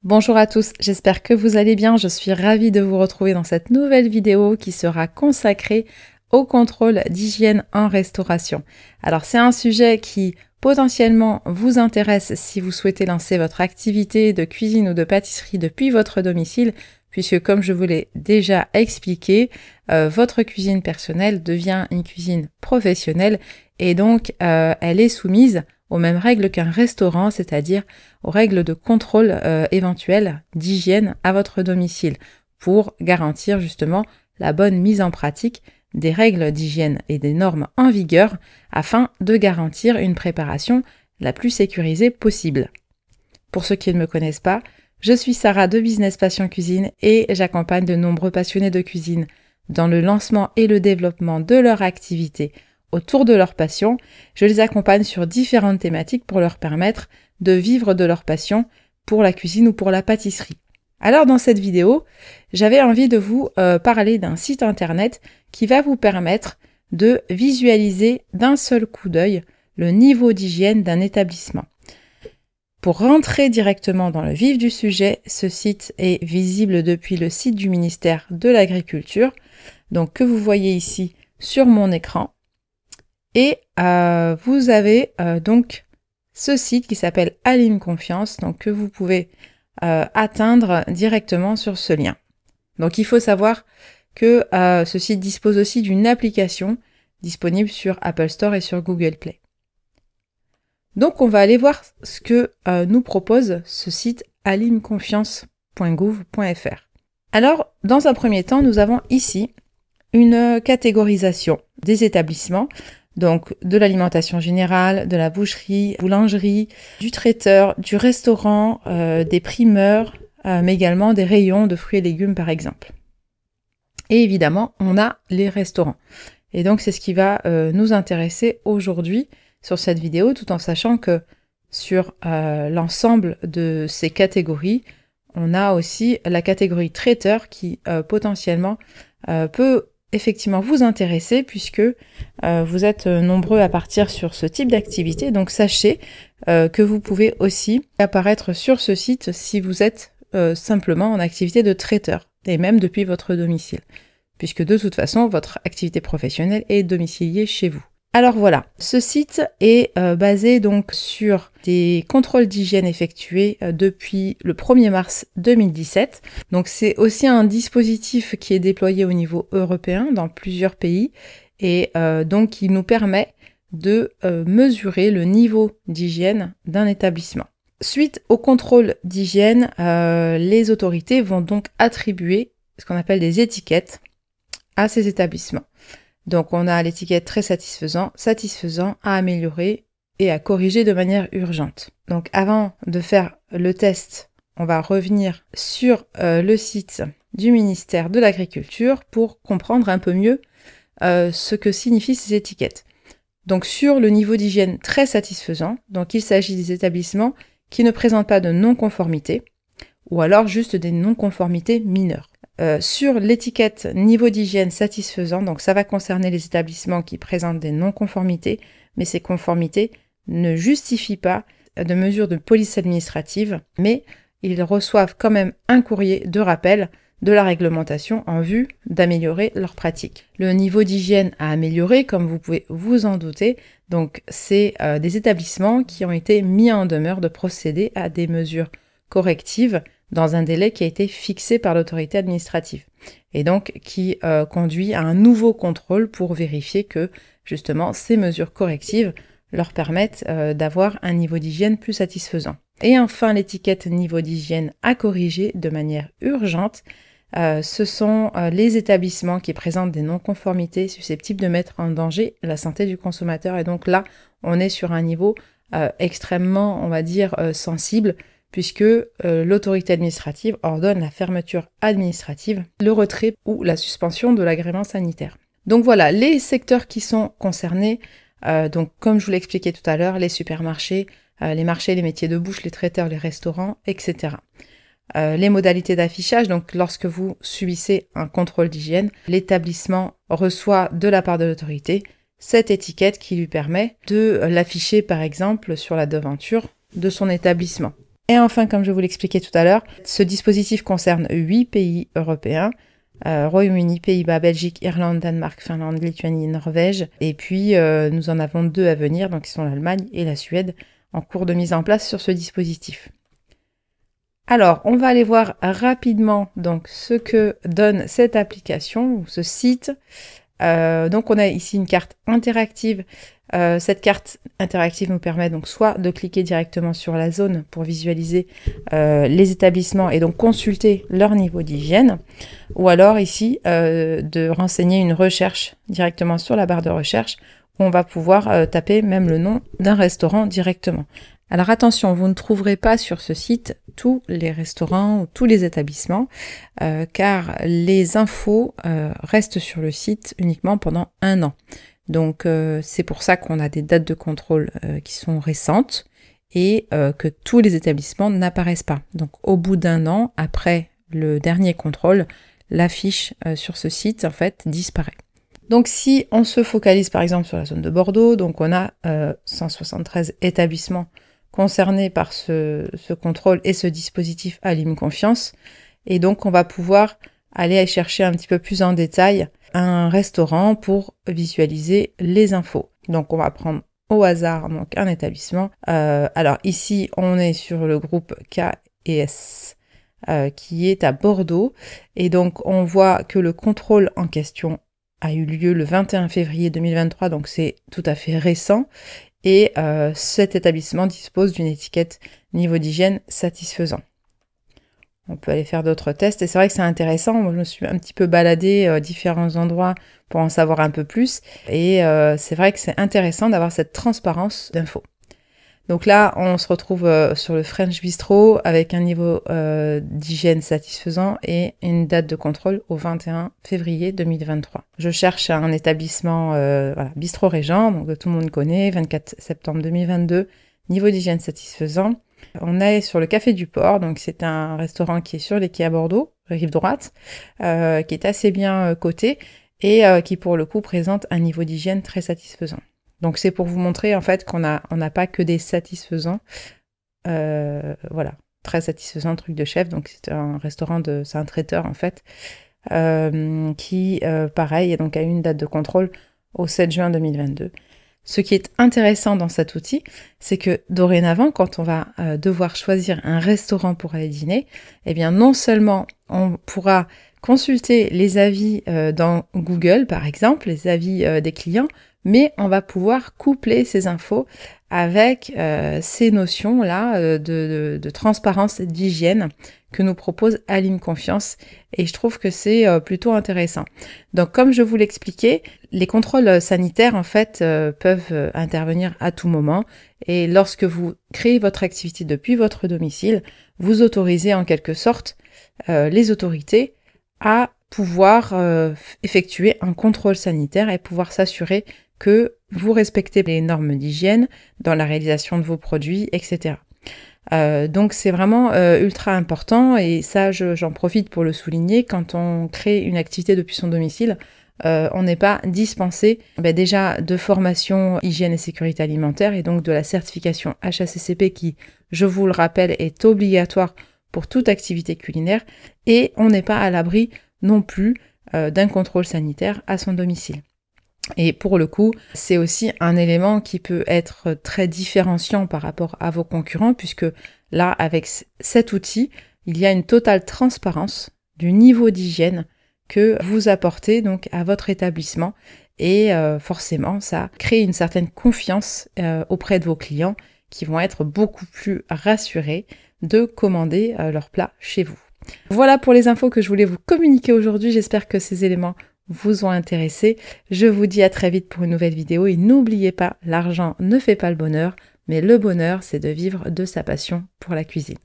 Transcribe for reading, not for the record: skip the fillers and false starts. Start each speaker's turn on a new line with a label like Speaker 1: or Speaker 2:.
Speaker 1: Bonjour à tous, j'espère que vous allez bien. Je suis ravie de vous retrouver dans cette nouvelle vidéo qui sera consacrée au contrôle d'hygiène en restauration. Alors c'est un sujet qui potentiellement vous intéresse si vous souhaitez lancer votre activité de cuisine ou de pâtisserie depuis votre domicile, puisque comme je vous l'ai déjà expliqué, votre cuisine personnelle devient une cuisine professionnelle et donc elle est soumise aux mêmes règles qu'un restaurant, c'est-à-dire aux règles de contrôle éventuel d'hygiène à votre domicile pour garantir justement la bonne mise en pratique des règles d'hygiène et des normes en vigueur afin de garantir une préparation la plus sécurisée possible. Pour ceux qui ne me connaissent pas, je suis Sarah de Business Passion Cuisine et j'accompagne de nombreux passionnés de cuisine dans le lancement et le développement de leur activité autour de leur passion. Je les accompagne sur différentes thématiques pour leur permettre de vivre de leur passion pour la cuisine ou pour la pâtisserie. Alors dans cette vidéo, j'avais envie de vous parler d'un site internet qui va vous permettre de visualiser d'un seul coup d'œil le niveau d'hygiène d'un établissement. Pour rentrer directement dans le vif du sujet, ce site est visible depuis le site du ministère de l'Agriculture, donc que vous voyez ici sur mon écran. Et vous avez donc ce site qui s'appelle Alim Confiance, donc que vous pouvez atteindre directement sur ce lien. Donc il faut savoir que ce site dispose aussi d'une application disponible sur Apple Store et sur Google Play. Donc on va aller voir ce que nous propose ce site alimconfiance.gouv.fr. Alors dans un premier temps, nous avons ici une catégorisation des établissements, donc de l'alimentation générale, de la boucherie, boulangerie, du traiteur, du restaurant, des primeurs, mais également des rayons de fruits et légumes par exemple. Et évidemment, on a les restaurants. Et donc c'est ce qui va nous intéresser aujourd'hui sur cette vidéo, tout en sachant que sur l'ensemble de ces catégories, on a aussi la catégorie traiteur qui potentiellement peut effectivement vous intéresser puisque vous êtes nombreux à partir sur ce type d'activité. Donc sachez que vous pouvez aussi apparaître sur ce site si vous êtes simplement en activité de traiteur et même depuis votre domicile, puisque de toute façon votre activité professionnelle est domiciliée chez vous. Alors voilà, ce site est basé donc sur des contrôles d'hygiène effectués depuis le 1er mars 2017. Donc c'est aussi un dispositif qui est déployé au niveau européen dans plusieurs pays et donc qui nous permet de mesurer le niveau d'hygiène d'un établissement. Suite au contrôle d'hygiène, les autorités vont donc attribuer ce qu'on appelle des étiquettes à ces établissements. Donc on a l'étiquette très satisfaisant, satisfaisant, à améliorer et à corriger de manière urgente. Donc avant de faire le test, on va revenir sur le site du ministère de l'Agriculture pour comprendre un peu mieux ce que signifient ces étiquettes. Donc sur le niveau d'hygiène très satisfaisant, donc il s'agit des établissements qui ne présentent pas de non-conformité ou alors juste des non-conformités mineures. Sur l'étiquette niveau d'hygiène satisfaisant, donc ça va concerner les établissements qui présentent des non-conformités, mais ces conformités ne justifient pas de mesures de police administrative, mais ils reçoivent quand même un courrier de rappel de la réglementation en vue d'améliorer leurs pratiques. Le niveau d'hygiène à améliorer, comme vous pouvez vous en douter, donc c'est des établissements qui ont été mis en demeure de procéder à des mesures correctives dans un délai qui a été fixé par l'autorité administrative et donc qui conduit à un nouveau contrôle pour vérifier que justement ces mesures correctives leur permettent d'avoir un niveau d'hygiène plus satisfaisant. Et enfin l'étiquette niveau d'hygiène à corriger de manière urgente, ce sont les établissements qui présentent des non-conformités susceptibles de mettre en danger la santé du consommateur et donc là on est sur un niveau extrêmement on va dire sensible puisque l'autorité administrative ordonne la fermeture administrative, le retrait ou la suspension de l'agrément sanitaire. Donc voilà, les secteurs qui sont concernés, donc comme je vous l'ai expliqué tout à l'heure, les supermarchés, les marchés, les métiers de bouche, les traiteurs, les restaurants, etc. Les modalités d'affichage, donc lorsque vous subissez un contrôle d'hygiène, l'établissement reçoit de la part de l'autorité cette étiquette qui lui permet de l'afficher par exemple sur la devanture de son établissement. Et enfin, comme je vous l'expliquais tout à l'heure, ce dispositif concerne 8 pays européens, Royaume-Uni, Pays-Bas, Belgique, Irlande, Danemark, Finlande, Lituanie, Norvège. Et puis, nous en avons 2 à venir, donc qui sont l'Allemagne et la Suède, en cours de mise en place sur ce dispositif. Alors, on va aller voir rapidement donc ce que donne cette application ou ce site. Donc, on a ici une carte interactive. Cette carte interactive nous permet donc soit de cliquer directement sur la zone pour visualiser les établissements et donc consulter leur niveau d'hygiène, ou alors ici de renseigner une recherche directement sur la barre de recherche où on va pouvoir taper même le nom d'un restaurant directement. Alors attention, vous ne trouverez pas sur ce site tous les restaurants ou tous les établissements car les infos restent sur le site uniquement pendant 1 an. Donc c'est pour ça qu'on a des dates de contrôle qui sont récentes et que tous les établissements n'apparaissent pas. Donc au bout d'1 an, après le dernier contrôle, la fiche sur ce site en fait disparaît. Donc si on se focalise par exemple sur la zone de Bordeaux, donc on a 173 établissements concernés par ce contrôle et ce dispositif Alim Confiance. Et donc on va pouvoir aller chercher un petit peu plus en détail un restaurant pour visualiser les infos. Donc on va prendre au hasard donc un établissement. Alors ici on est sur le groupe K&S qui est à Bordeaux. Et donc on voit que le contrôle en question a eu lieu le 21 février 2023, donc c'est tout à fait récent. Et cet établissement dispose d'une étiquette niveau d'hygiène satisfaisant. On peut aller faire d'autres tests et c'est vrai que c'est intéressant. Moi, je me suis un petit peu baladée différents endroits pour en savoir un peu plus. Et c'est vrai que c'est intéressant d'avoir cette transparence d'infos. Donc là, on se retrouve sur le French Bistro avec un niveau d'hygiène satisfaisant et une date de contrôle au 21 février 2023. Je cherche un établissement voilà, Bistro Régent, donc que tout le monde connaît, 24 septembre 2022, niveau d'hygiène satisfaisant. On est sur le Café du Port, donc c'est un restaurant qui est sur les quais à Bordeaux, rive droite, qui est assez bien coté et qui pour le coup présente un niveau d'hygiène très satisfaisant. Donc c'est pour vous montrer en fait qu'on n'a pas que des satisfaisants, voilà, très satisfaisant truc de chef. Donc c'est un restaurant c'est un traiteur en fait, qui pareil donc a eu une date de contrôle au 7 juin 2022. Ce qui est intéressant dans cet outil, c'est que dorénavant, quand on va devoir choisir un restaurant pour aller dîner, eh bien non seulement on pourra consulter les avis dans Google par exemple, les avis des clients, mais on va pouvoir coupler ces infos avec ces notions-là de transparence et d'hygiène que nous propose Alim Confiance. Et je trouve que c'est plutôt intéressant. Donc comme je vous l'expliquais, les contrôles sanitaires en fait peuvent intervenir à tout moment. Et lorsque vous créez votre activité depuis votre domicile, vous autorisez en quelque sorte les autorités à pouvoir effectuer un contrôle sanitaire et pouvoir s'assurer que vous respectez les normes d'hygiène dans la réalisation de vos produits, etc. Donc c'est vraiment ultra important et ça j'en profite pour le souligner. Quand on crée une activité depuis son domicile, on n'est pas dispensé déjà de formation hygiène et sécurité alimentaire et donc de la certification HACCP qui, je vous le rappelle, est obligatoire pour toute activité culinaire et on n'est pas à l'abri non plus d'un contrôle sanitaire à son domicile. Et pour le coup, c'est aussi un élément qui peut être très différenciant par rapport à vos concurrents, puisque là, avec cet outil, il y a une totale transparence du niveau d'hygiène que vous apportez donc à votre établissement. Et forcément, ça crée une certaine confiance auprès de vos clients qui vont être beaucoup plus rassurés de commander leurs plats chez vous. Voilà pour les infos que je voulais vous communiquer aujourd'hui. J'espère que ces éléments vous ont intéressé. Je vous dis à très vite pour une nouvelle vidéo et n'oubliez pas, l'argent ne fait pas le bonheur, mais le bonheur c'est de vivre de sa passion pour la cuisine.